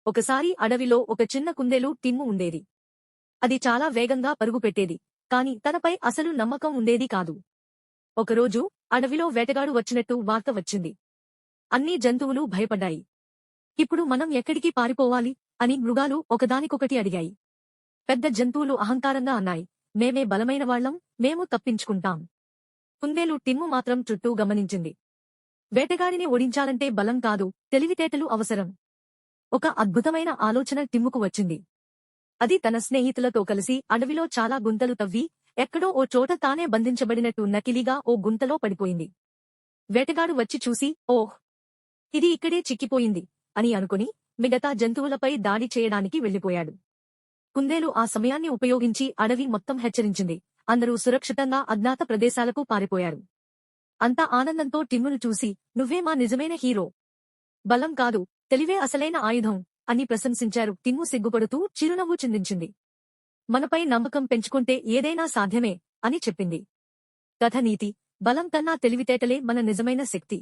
ఒకసారి అడవిలో ఒక చిన్న కుందేలు టిమ్ము ఉండేది. అది చాలా వేగంగా పరుగు పెట్టేది, కాని తనపై అసలు నమ్మకం ఉండేది కాదు. ఒకరోజు అడవిలో వేటగాడు వచ్చినట్టు వార్త వచ్చింది. అన్ని జంతువులు భయపడ్డాయి. ఇప్పుడు మనం ఎక్కడికి పారిపోవాలి అని మృగాలు ఒకదానికొకటి అడిగాయి. పెద్ద జంతువులు అహంకారంగా అన్నాయి, మేమే బలమైనవాళ్లం, మేము తప్పించుకుంటాం. కుందేలు టిమ్ము మాత్రం చుట్టూ గమనించింది. వేటగాడిని ఓడించాలంటే బలం కాదు, తెలివితేటలు అవసరం. ఒక అద్భుతమైన ఆలోచన టిమ్ముకు వచ్చింది. అది తన స్నేహితులతో కలిసి అడవిలో చాలా గుంతలు తవ్వి, ఎక్కడో ఓ చోట తానే బంధించబడినట్టు నకిలీగా ఓ గుంతలో పడిపోయింది. వేటగాడు వచ్చి చూసి, ఓహ్, ఇది ఇక్కడే చిక్కిపోయింది అని అనుకుని మిగతా జంతువులపై దాడి చేయడానికి వెళ్లిపోయాడు. కుందేలు ఆ సమయాన్ని ఉపయోగించి అడవి మొత్తం హెచ్చరించింది. అందరూ సురక్షితంగా అజ్ఞాత ప్రదేశాలకు పారిపోయారు. అంతా ఆనందంతో టిమ్మును చూసి, నువ్వే మా నిజమైన హీరో. బలం కాదు, తెలివే అసలైన ఆయుధం అని ప్రశంసించారు. టిమ్ము సిగ్గుపడుతూ చిరునవ్వు చిందించింది. మనపై నమ్మకం పెంచుకుంటే ఏదైనా సాధ్యమే అని చెప్పింది. కథ నీతి: బలం కన్నా తెలివితేటలే మన నిజమైన శక్తి.